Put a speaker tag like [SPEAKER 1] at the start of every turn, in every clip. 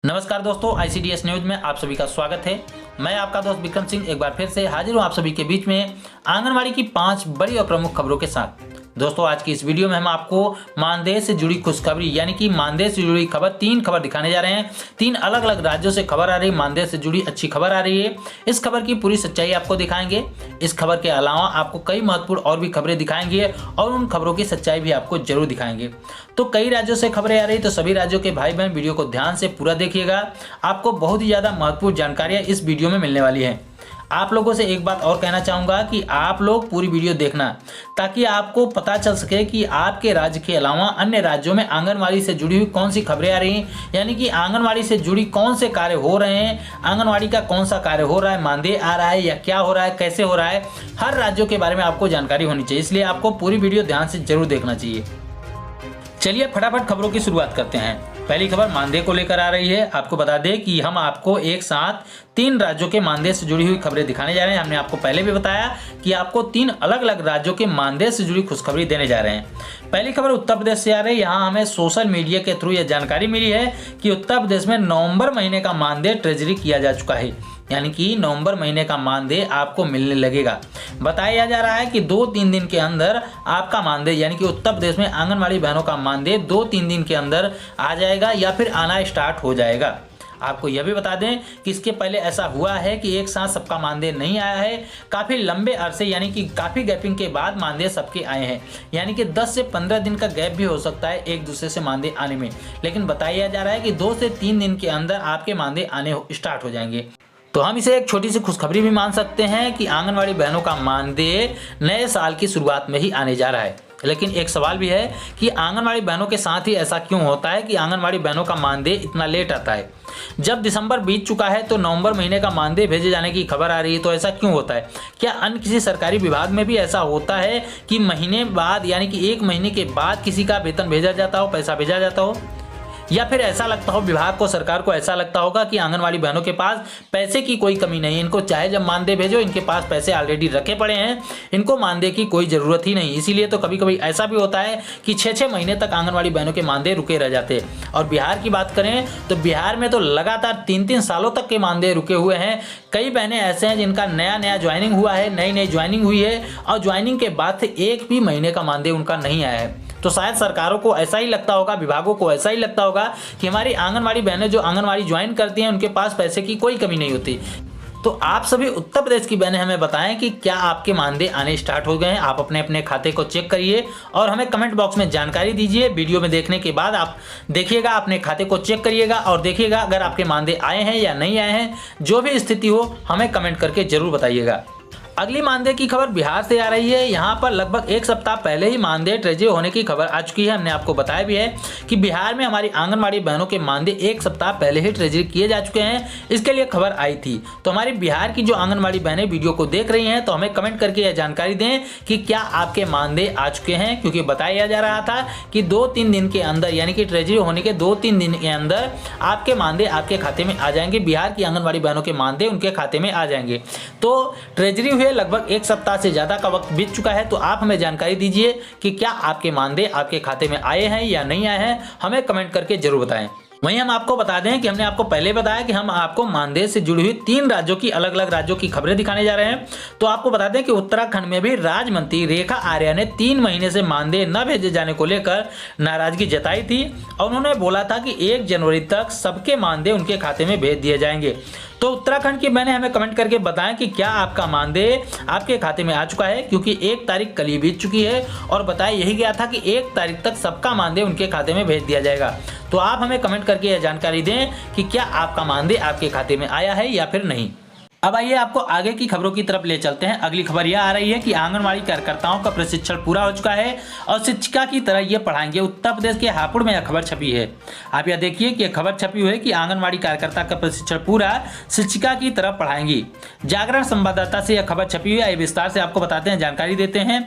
[SPEAKER 1] नमस्कार दोस्तों, ICDS news में आप सभी का स्वागत है। मैं आपका दोस्त विक्रम सिंह एक बार फिर से हाजिर हूं आप सभी के बीच में आंगनवाड़ी की 5 बड़ी और प्रमुख खबरों के साथ। दोस्तों, आज की इस वीडियो में हम आपको मानदेय से जुड़ी खुशखबरी यानी कि मानदेय से जुड़ी खबर 3 खबर दिखाने जा रहे हैं। 3 अलग अलग राज्यों से खबर आ रही है, मानदेय से जुड़ी अच्छी खबर आ रही है। इस खबर की पूरी सच्चाई आपको दिखाएंगे। इस खबर के अलावा आपको कई महत्वपूर्ण और भी खबरें दिखाएंगे और उन खबरों की सच्चाई भी आपको जरूर दिखाएंगे। तो कई राज्यों से खबरें आ रही, तो सभी राज्यों के भाई बहन वीडियो को ध्यान से पूरा देखिएगा। आपको बहुत ही ज़्यादा महत्वपूर्ण जानकारियाँ इस वीडियो में मिलने वाली है। आप लोगों से एक बात और कहना चाहूँगा कि आप लोग पूरी वीडियो देखना, ताकि आपको पता चल सके कि आपके राज्य के अलावा अन्य राज्यों में आंगनवाड़ी से जुड़ी हुई कौन सी खबरें आ रही हैं, यानी कि आंगनवाड़ी से जुड़ी कौन से कार्य हो रहे हैं, आंगनवाड़ी का कौन सा कार्य हो रहा है, मानदेय आ रहा है या क्या हो रहा है, कैसे हो रहा है। हर राज्यों के बारे में आपको जानकारी होनी चाहिए, इसलिए आपको पूरी वीडियो ध्यान से जरूर देखना चाहिए। चलिए फटाफट खबरों की शुरुआत करते हैं। पहली खबर मानदेय को लेकर आ रही है। आपको बता दें कि हम आपको एक साथ 3 राज्यों के मानदेय से जुड़ी हुई खबरें दिखाने जा रहे हैं। हमने आपको पहले भी बताया कि आपको 3 अलग अलग राज्यों के मानदेय से जुड़ी खुशखबरी देने जा रहे हैं। पहली खबर उत्तर प्रदेश से आ रही है। यहाँ हमें सोशल मीडिया के थ्रू यह जानकारी मिली है कि उत्तर प्रदेश में नवंबर महीने का मानदेय ट्रेजरी किया जा चुका है, यानी कि नवंबर महीने का मानदेय आपको मिलने लगेगा। बताया जा रहा है कि 2-3 दिन के अंदर आपका मानदेय, यानी कि उत्तर प्रदेश में आंगनवाड़ी बहनों का मानदेय 2-3 दिन के अंदर आ जाएगा या फिर आना स्टार्ट हो जाएगा। आपको यह भी बता दें कि इसके पहले ऐसा हुआ है कि एक साथ सबका मानदेय नहीं आया है। काफ़ी लंबे अरसे यानी कि काफ़ी गैपिंग के बाद मानदेय सबके आए हैं, यानी कि 10 से 15 दिन का गैप भी हो सकता है एक दूसरे से मानदेय आने में। लेकिन बताया जा रहा है कि 2 से 3 दिन के अंदर आपके मानदेय आने स्टार्ट हो जाएंगे। तो हम इसे एक छोटी सी खुशखबरी भी मान सकते हैं कि आंगनवाड़ी बहनों का मानदेय नए साल की शुरुआत में ही आने जा रहा है। लेकिन एक सवाल भी है कि आंगनवाड़ी बहनों के साथ ही ऐसा क्यों होता है कि आंगनवाड़ी बहनों का मानदेय इतना लेट आता है। जब दिसंबर बीत चुका है तो नवंबर महीने का मानदेय भेजे जाने की खबर आ रही है, तो ऐसा क्यों होता है? क्या अन्य किसी सरकारी विभाग में भी ऐसा होता है कि महीने बाद, यानी कि 1 महीने के बाद किसी का वेतन भेजा जाता हो, पैसा भेजा जाता हो? या फिर ऐसा लगता हो विभाग को, सरकार को ऐसा लगता होगा कि आंगनवाड़ी बहनों के पास पैसे की कोई कमी नहीं है, इनको चाहे जब मानदेय भेजो, इनके पास पैसे ऑलरेडी रखे पड़े हैं, इनको मानदेय की कोई ज़रूरत ही नहीं। इसीलिए तो कभी कभी ऐसा भी होता है कि 6-6 महीने तक आंगनवाड़ी बहनों के मानदेय रुके रह जाते हैं। और बिहार की बात करें तो बिहार में तो लगातार 3-3 सालों तक के मानदेय रुके हुए हैं। कई बहनें ऐसे हैं जिनका नया ज्वाइनिंग हुआ है, नई ज्वाइनिंग हुई है और ज्वाइनिंग के बाद से एक भी महीने का मानदेय उनका नहीं आया है। तो शायद सरकारों को ऐसा ही लगता होगा, विभागों को ऐसा ही लगता होगा कि हमारी आंगनवाड़ी बहनें जो आंगनवाड़ी ज्वाइन करती हैं उनके पास पैसे की कोई कमी नहीं होती। तो आप सभी उत्तर प्रदेश की बहनें हमें बताएं कि क्या आपके मानदेय आने स्टार्ट हो गए हैं। आप अपने अपने खाते को चेक करिए और हमें कमेंट बॉक्स में जानकारी दीजिए। वीडियो में देखने के बाद आप देखिएगा, अपने खाते को चेक करिएगा और देखिएगा अगर आपके मानदेय आए हैं या नहीं आए हैं। जो भी स्थिति हो हमें कमेंट करके जरूर बताइएगा। अगली मानदेय की खबर बिहार से आ रही है। यहाँ पर लगभग 1 सप्ताह पहले ही मानदेय ट्रेजरी होने की खबर आ चुकी है। हमने आपको बताया भी है कि बिहार में हमारी आंगनवाड़ी बहनों के मानदेय 1 सप्ताह पहले ही ट्रेजरी किए जा चुके हैं। इसके लिए खबर आई थी। तो हमारी बिहार की जो आंगनवाड़ी बहनें वीडियो को देख रही हैं तो हमें कमेंट करके यह जानकारी दें कि क्या आपके मानदेय आ चुके हैं, क्योंकि बताया जा रहा था कि 2-3 दिन के अंदर, यानी कि ट्रेजरी होने के 2-3 दिन के अंदर आपके मानदेय आपके खाते में आ जाएंगे। बिहार की आंगनवाड़ी बहनों के मानदेय उनके खाते में आ जाएंगे। तो ट्रेजरी हुए लगभग 1 सप्ताह से ज़्यादा का वक्त बीत चुका है। तो आप हमें जानकारी दीजिए कि क्या आपके मानदेय आपके खाते में आए हैं या नहीं आए हैं, हमें कमेंट करके जरूर बताएं। वहीं हम आपको बता दें कि हमने आपको पहले बताया कि हम आपको मानदेय से जुड़ी हुई 3 राज्यों की, अलग अलग राज्यों की खबरें दिखाने जा रहे हैं। तो आपको बता दें कि उत्तराखंड में भी राज्य मंत्री रेखा आर्या ने 3 महीने से मानदेय न भेजे जाने को लेकर नाराजगी जताई थी और उन्होंने बोला था कि 1 जनवरी तक सबके मानदेय उनके खाते में भेज दिए जाएंगे। तो उत्तराखंड की मैंने हमें कमेंट करके बताएं कि क्या आपका मानदेय आपके खाते में आ चुका है, क्योंकि 1 तारीख कल ही बीत चुकी है और बताया यही गया था कि 1 तारीख तक सबका मानदेय उनके खाते में भेज दिया जाएगा। तो आप हमें कमेंट करके यह जानकारी दें कि क्या आपका मानदेय आपके खाते में आया है या फिर नहीं। अब आइए आपको आगे की खबरों की तरफ ले चलते हैं। अगली खबर यह आ रही है कि आंगनवाड़ी कार्यकर्ताओं का प्रशिक्षण पूरा हो चुका है और शिक्षिका की तरह ये पढ़ाएंगे। उत्तर प्रदेश के हापुड़ में यह खबर छपी है। आप यह देखिए कि यह खबर छपी हुई है कि आंगनवाड़ी कार्यकर्ता का प्रशिक्षण पूरा, शिक्षिका की तरह पढ़ाएंगी। जागरण संवाददाता से यह खबर छपी हुई है। विस्तार से आपको बताते हैं, जानकारी देते हैं।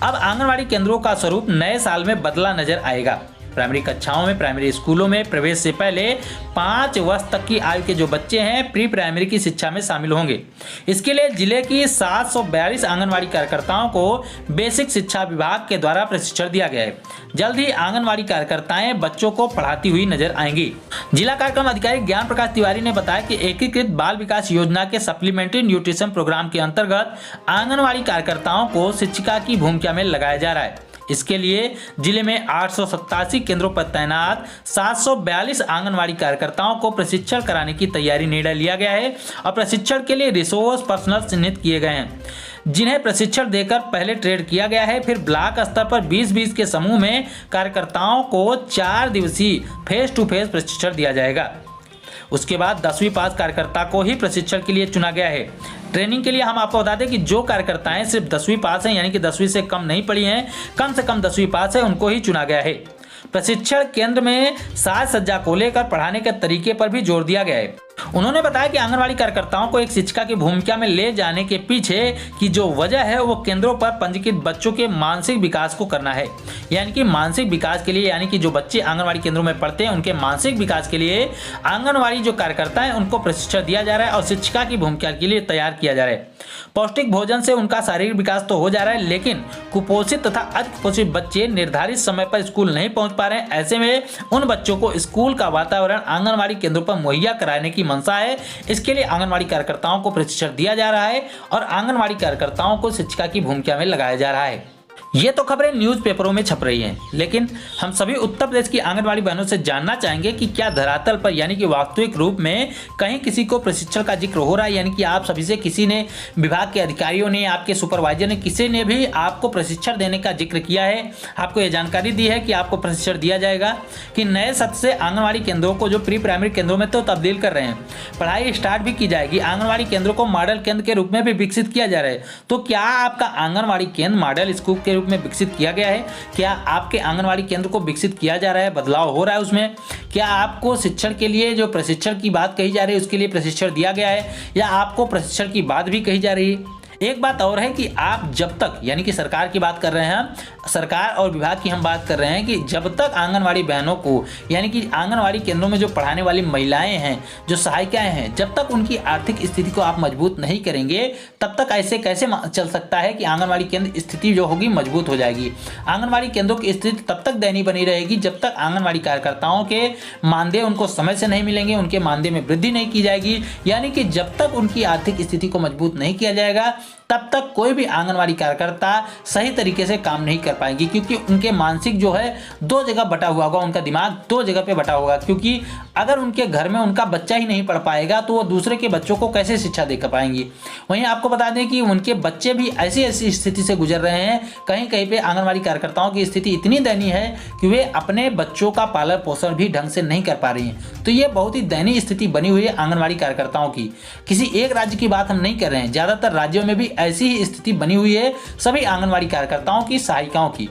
[SPEAKER 1] अब आंगनवाड़ी केंद्रों का स्वरूप नए साल में बदला नजर आएगा। प्राइमरी कक्षाओं में, प्राइमरी स्कूलों में प्रवेश से पहले 5 वर्ष तक की आयु के जो बच्चे हैं प्री प्राइमरी की शिक्षा में शामिल होंगे। इसके लिए जिले की 742 आंगनवाड़ी कार्यकर्ताओं को बेसिक शिक्षा विभाग के द्वारा प्रशिक्षण दिया गया है। जल्द ही आंगनवाड़ी कार्यकर्ताएं बच्चों को पढ़ाती हुई नजर आएंगी। जिला कार्यक्रम अधिकारी ज्ञान प्रकाश तिवारी ने बताया कि एकीकृत बाल विकास योजना के सप्लीमेंट्री न्यूट्रिशन प्रोग्राम के अंतर्गत आंगनवाड़ी कार्यकर्ताओं को शिक्षिका की भूमिका में लगाया जा रहा है। इसके लिए जिले में 887 केंद्रों पर तैनात 742 आंगनवाड़ी कार्यकर्ताओं को प्रशिक्षण कराने की तैयारी निर्णय लिया गया है और प्रशिक्षण के लिए रिसोर्स पर्सनल चिन्हित किए गए हैं, जिन्हें प्रशिक्षण देकर पहले ट्रेड किया गया है। फिर ब्लॉक स्तर पर 20-20 के समूह में कार्यकर्ताओं को 4 दिवसीय फेस टू फेस प्रशिक्षण दिया जाएगा। उसके बाद 10वीं पास कार्यकर्ता को ही प्रशिक्षण के लिए चुना गया है। ट्रेनिंग के लिए हम आपको बता दें कि जो कार्यकर्ताएं सिर्फ 10वीं पास हैं, यानी कि 10वीं से कम नहीं पढ़ी हैं, कम से कम 10वीं पास है, उनको ही चुना गया है। प्रशिक्षण केंद्र में साज सज्जा को लेकर पढ़ाने के तरीके पर भी जोर दिया गया है। उन्होंने बताया कि आंगनवाड़ी कार्यकर्ताओं को एक शिक्षिका की भूमिका में ले जाने के पीछे की जो वजह है वो केंद्रों पर पंजीकृत बच्चों के मानसिक विकास को करना है। यानी कि मानसिक विकास के लिए, यानी कि जो बच्चे आंगनवाड़ी केंद्रों में पढ़ते हैं उनके मानसिक विकास के लिए आंगनवाड़ी जो कार्यकर्ता है उनको प्रशिक्षण दिया जा रहा है और शिक्षिका की भूमिका के लिए तैयार किया जा रहा है। पौष्टिक भोजन से उनका शारीरिक विकास तो हो जा रहा है, लेकिन कुपोषित तथा अतिकुपोषित बच्चे निर्धारित समय पर स्कूल नहीं पहुंच पा रहे हैं। ऐसे में उन बच्चों को स्कूल का वातावरण आंगनवाड़ी केंद्रों पर मुहैया कराने की मंशा है। इसके लिए आंगनवाड़ी कार्यकर्ताओं को प्रशिक्षण दिया जा रहा है और आंगनवाड़ी कार्यकर्ताओं को शिक्षिका की भूमिका में लगाया जा रहा है। ये तो खबरें न्यूज़पेपरों में छप रही हैं, लेकिन हम सभी उत्तर प्रदेश की आंगनवाड़ी बहनों से जानना चाहेंगे कि क्या धरातल पर, यानी कि वास्तविक रूप में कहीं किसी को प्रशिक्षण का जिक्र हो रहा है, यानी कि आप सभी से किसी ने, विभाग के अधिकारियों ने, आपके सुपरवाइजर ने, किसी ने भी आपको प्रशिक्षण देने का जिक्र किया है, आपको ये जानकारी दी है कि आपको प्रशिक्षण दिया जाएगा, कि नए सत्र से आंगनवाड़ी केंद्रों को जो प्री प्राइमरी केंद्रों में तो तब्दील कर रहे हैं, पढ़ाई स्टार्ट भी की जाएगी, आंगनवाड़ी केंद्रों को मॉडल केंद्र के रूप में भी विकसित किया जा रहा है। तो क्या आपका आंगनवाड़ी केंद्र मॉडल स्कूल के में विकसित किया गया है? क्या आपके आंगनवाड़ी केंद्र को विकसित किया जा रहा है, बदलाव हो रहा है उसमें? क्या आपको शिक्षण के लिए जो प्रशिक्षण की बात कही जा रही है उसके लिए प्रशिक्षण दिया गया है, या आपको प्रशिक्षण की बात भी कही जा रही है? एक बात और है कि आप जब तक, यानी कि सरकार की बात कर रहे हैं, सरकार और विभाग की हम बात कर रहे हैं कि जब तक आंगनवाड़ी बहनों को, यानी कि आंगनवाड़ी केंद्रों में जो पढ़ाने वाली महिलाएं हैं, जो सहायिकाएं हैं, जब तक उनकी आर्थिक स्थिति को आप मजबूत नहीं करेंगे तब तक ऐसे कैसे चल सकता है कि आंगनवाड़ी केंद्र स्थिति जो होगी मजबूत हो जाएगी। आंगनवाड़ी केंद्रों की स्थिति तब तक दयनीय बनी रहेगी जब तक आंगनवाड़ी कार्यकर्ताओं के मानदेय उनको समय से नहीं मिलेंगे, उनके मानदेय में वृद्धि नहीं की जाएगी, यानी कि जब तक उनकी आर्थिक स्थिति को मजबूत नहीं किया जाएगा तब तक कोई भी आंगनवाड़ी कार्यकर्ता सही तरीके से काम नहीं कर पाएंगी, क्योंकि उनके मानसिक जो है 2 जगह बटा हुआ होगा, उनका दिमाग 2 जगह पे बटा होगा। क्योंकि अगर उनके घर में उनका बच्चा ही नहीं पढ़ पाएगा तो वो दूसरे के बच्चों को कैसे शिक्षा दे पाएंगी। वहीं आपको बता दें कि उनके बच्चे भी ऐसी स्थिति से गुजर रहे हैं, कहीं कहीं पे आंगनवाड़ी कार्यकर्ताओं की स्थिति इतनी दयनीय है कि वे अपने बच्चों का पालन पोषण भी ढंग से नहीं कर पा रही हैं। तो ये बहुत ही दयनीय स्थिति बनी हुई है आंगनवाड़ी कार्यकर्ताओं की। किसी एक राज्य की बात हम नहीं कर रहे हैं, ज़्यादातर राज्यों में भी ऐसी ही स्थिति बनी हुई है सभी आंगनवाड़ी कार्यकर्ताओं की, सहायिकाओं की।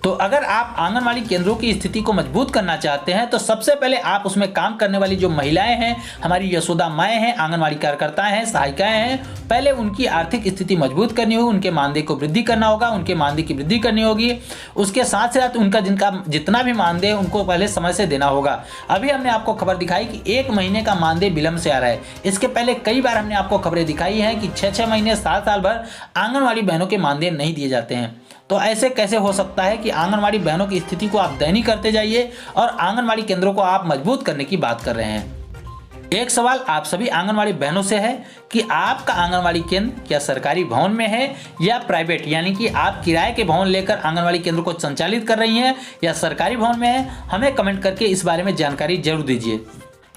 [SPEAKER 1] तो अगर आप आंगनवाड़ी केंद्रों की स्थिति को मजबूत करना चाहते हैं तो सबसे पहले आप उसमें काम करने वाली जो महिलाएं हैं, हमारी यशोदा माएँ हैं, आंगनवाड़ी कार्यकर्ताएं हैं, सहायिकाएं हैं, पहले उनकी आर्थिक स्थिति मजबूत करनी होगी, उनके मानदेय को वृद्धि करना होगा, उनके मानदेय की वृद्धि करनी होगी। उसके साथ साथ उनका जितना भी मानदेय उनको पहले समय से देना होगा। अभी हमने आपको खबर दिखाई कि 1 महीने का मानदेय विलंब से आ रहा है। इसके पहले कई बार हमने आपको खबरें दिखाई हैं कि 6-6 महीने, साल भर आंगनवाड़ी बहनों के मानदेय नहीं दिए जाते हैं। तो ऐसे कैसे हो सकता है कि आंगनवाड़ी बहनों की स्थिति को आप दयनीय करते जाइए और आंगनवाड़ी केंद्रों को आप मजबूत करने की बात कर रहे हैं। एक सवाल आप सभी आंगनवाड़ी बहनों से है कि आपका आंगनवाड़ी केंद्र क्या सरकारी भवन में है या प्राइवेट, यानी कि आप किराए के भवन लेकर आंगनवाड़ी केंद्र को संचालित कर रही हैं या सरकारी भवन में है? हमें कमेंट करके इस बारे में जानकारी जरूर दीजिए।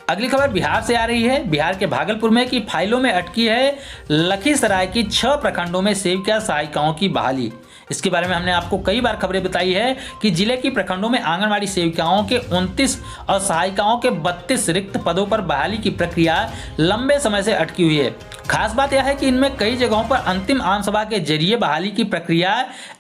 [SPEAKER 1] अगली खबर बिहार से आ रही है। बिहार के भागलपुर में की फाइलों में अटकी है लखीसराय की 6 प्रखंडों में सेविका सहायिकाओं की बहाली। इसके बारे में हमने आपको कई बार खबरें बताई है कि जिले की प्रखंडों में आंगनवाड़ी सेविकाओं के 29 और सहायिकाओं के 32 रिक्त पदों पर बहाली की प्रक्रिया लंबे समय से अटकी हुई है। खास बात यह है कि इनमें कई जगहों पर अंतिम आम सभा के जरिए बहाली की प्रक्रिया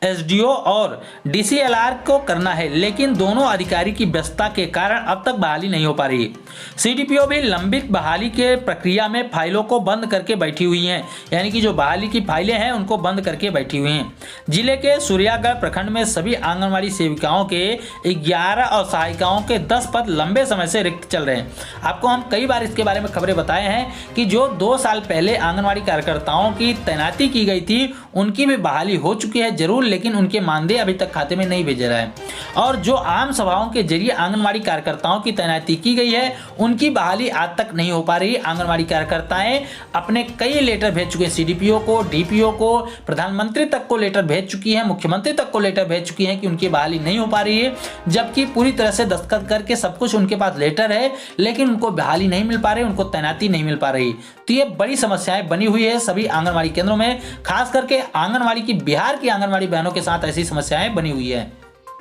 [SPEAKER 1] एसडीओ और डीसीएलआर को करना है, लेकिन दोनों अधिकारी की व्यस्तता के कारण अब तक बहाली नहीं हो पा रही। सीडीपीओ भी लंबित बहाली के प्रक्रिया में फाइलों को बंद करके बैठी हुई हैं, यानी कि जो बहाली की फाइलें हैं उनको बंद करके बैठी हुई हैं। जिले के सूर्यागढ़ प्रखंड में सभी आंगनवाड़ी सेविकाओं के 11 और सहायिकाओं के 10 पद लंबे समय से रिक्त चल रहे हैं। आपको हम कई बार इसके बारे में खबरें बताए हैं कि जो 2 साल पहले आंगनवाड़ी कार्यकर्ताओं की तैनाती की गई थी उनकी भी बहाली हो चुकी है जरूर, लेकिन उनके मानदेय अभी तक खाते में नहीं भेजा रहा है। और जो आम सभाओं के जरिए आंगनवाड़ी कार्यकर्ताओं की तैनाती की गई है उनकी बहाली आज तक नहीं हो पा रही। आंगनवाड़ी कार्यकर्ताएं अपने कई लेटर भेज चुके हैं, सीडीपीओ को, डीपीओ को, प्रधानमंत्री तक को लेटर भेज चुकी हैं, मुख्यमंत्री तक को लेटर भेज चुकी हैं कि उनकी बहाली नहीं हो पा रही है, जबकि पूरी तरह से दस्तखत करके सब कुछ उनके पास लेटर है, लेकिन उनको बहाली नहीं मिल पा रही, उनको तैनाती नहीं मिल पा रही। तो ये बड़ी समस्याएं बनी हुई है सभी आंगनवाड़ी केंद्रों में, खास करके आंगनवाड़ी की बिहार की आंगनवाड़ी बहनों के साथ ऐसी समस्याएं बनी हुई है।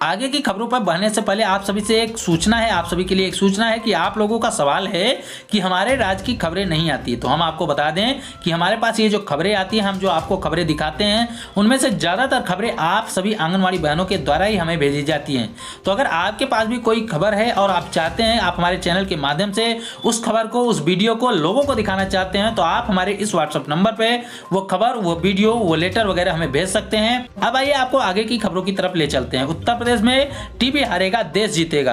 [SPEAKER 1] आगे की खबरों पर बढ़ने से पहले आप सभी से एक सूचना है, आप सभी के लिए एक सूचना है कि आप लोगों का सवाल है कि हमारे राज्य की खबरें नहीं आती। तो हम आपको बता दें कि हमारे पास ये जो खबरें आती हैं, हम जो आपको खबरें दिखाते हैं उनमें से ज़्यादातर खबरें आप सभी आंगनवाड़ी बहनों के द्वारा ही हमें भेजी जाती हैं। तो अगर आपके पास भी कोई खबर है और आप चाहते हैं, आप हमारे चैनल के माध्यम से उस खबर को, उस वीडियो को लोगों को दिखाना चाहते हैं, तो आप हमारे इस व्हाट्सएप नंबर पर वो खबर, वो वीडियो, वो लेटर वगैरह हमें भेज सकते हैं। अब आइए आपको आगे की खबरों की तरफ ले चलते हैं। उत्तर प्रदेश में टीबी हारेगा देश जीतेगा,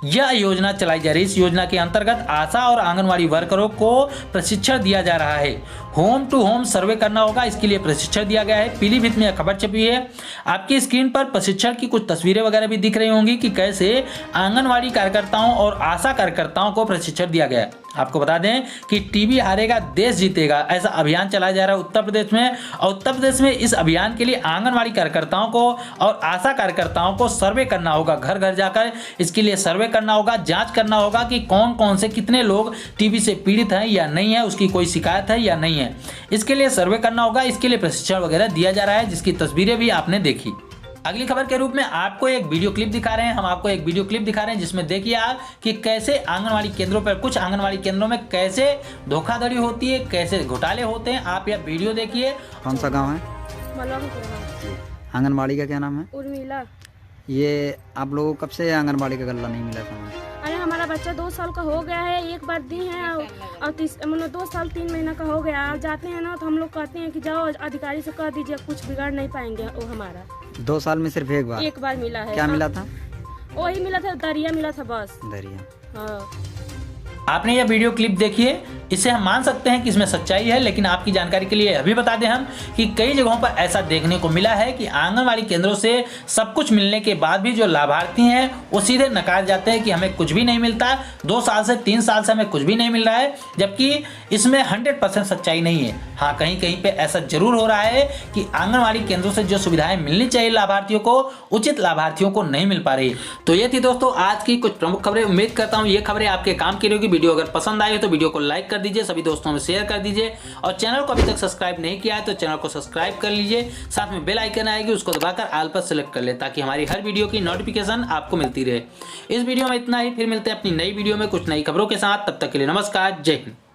[SPEAKER 1] यह योजना चलाई जा रही है। इस योजना के अंतर्गत आशा और आंगनवाड़ी वर्करों को प्रशिक्षण दिया जा रहा है। होम टू होम सर्वे करना होगा, इसके लिए प्रशिक्षण दिया गया है। पीलीभीत में यह खबर छपी है। आपकी स्क्रीन पर प्रशिक्षण की कुछ तस्वीरें वगैरह भी दिख रही होंगी कि कैसे आंगनवाड़ी कार्यकर्ताओं और आशा कार्यकर्ताओं को प्रशिक्षण दिया गया है। आपको बता दें कि टीबी हारेगा देश जीतेगा ऐसा अभियान चलाया जा रहा है उत्तर प्रदेश में। और उत्तर प्रदेश में इस अभियान के लिए आंगनवाड़ी कार्यकर्ताओं को और आशा कार्यकर्ताओं को सर्वे करना होगा, घर घर जाकर इसके लिए सर्वे करना होगा, जांच करना होगा कि कौन कौन से कितने लोग टीबी से पीड़ित हैं या नहीं है, उसकी कोई शिकायत है या नहीं है, इसके लिए सर्वे करना होगा। इसके लिए प्रशिक्षण वगैरह दिया जा रहा है, जिसकी तस्वीरें भी आपने देखी। अगली खबर के रूप में आपको एक वीडियो क्लिप दिखा रहे हैं, हम आपको एक वीडियो क्लिप दिखा रहे हैं जिसमें देखिए आप कि कैसे आंगनवाड़ी केंद्रों पर, कुछ आंगनवाड़ी केंद्रों में कैसे धोखाधड़ी होती है, कैसे घोटाले होते हैं। आप यह वीडियो देखिए।
[SPEAKER 2] कौन सा गांव है? आंगनबाड़ी का क्या नाम है?
[SPEAKER 3] उर्मिला।
[SPEAKER 2] ये आप लोगों को कब से आंगनबाड़ी का गल्ला नहीं मिला था?
[SPEAKER 3] अरे हमारा बच्चा 2 साल का हो गया है, एक बार दी है और 2 साल 3 महीना का हो गया। आप जाते हैं ना तो हम लोग कहते हैं कि जाओ अधिकारी से कह दीजिए, कुछ बिगाड़ नहीं पाएंगे। वो हमारा
[SPEAKER 2] 2 साल में सिर्फ एक बार
[SPEAKER 3] मिला है।
[SPEAKER 2] क्या मिला था?
[SPEAKER 3] वही मिला था, दरिया मिला था, बस
[SPEAKER 2] दरिया।
[SPEAKER 3] हाँ।
[SPEAKER 1] आपने यह वीडियो क्लिप देखी है, इससे हम मान सकते हैं कि इसमें सच्चाई है, लेकिन आपकी जानकारी के लिए अभी बता दें हम कि कई जगहों पर ऐसा देखने को मिला है कि आंगनवाड़ी केंद्रों से सब कुछ मिलने के बाद भी जो लाभार्थी हैं वो सीधे नकार जाते हैं कि हमें कुछ भी नहीं मिलता, 2 साल से 3 साल से हमें कुछ भी नहीं मिल रहा है, जबकि इसमें 100% सच्चाई नहीं है। हाँ, कहीं कहीं पर ऐसा जरूर हो रहा है कि आंगनवाड़ी केंद्रों से जो सुविधाएं मिलनी चाहिए लाभार्थियों को, उचित लाभार्थियों को नहीं मिल पा रही। तो ये थी दोस्तों आज की कुछ प्रमुख खबरें। उम्मीद करता हूँ ये खबरें आपके काम की रहेगी। वीडियो अगर पसंद आई हो तो वीडियो को लाइक कर दीजिए, सभी दोस्तों में शेयर कर दीजिए, और चैनल को अभी तक सब्सक्राइब नहीं किया है तो चैनल को सब्सक्राइब कर लीजिए। साथ में बेल आइकन आएगी, उसको दबाकर ऑल पर सेलेक्ट कर ले ताकि हमारी हर वीडियो की नोटिफिकेशन आपको मिलती रहे। इस वीडियो में इतना ही, फिर मिलते हैं अपनी नई वीडियो में कुछ नई खबरों के साथ। तब तक के लिए नमस्कार, जय हिंद।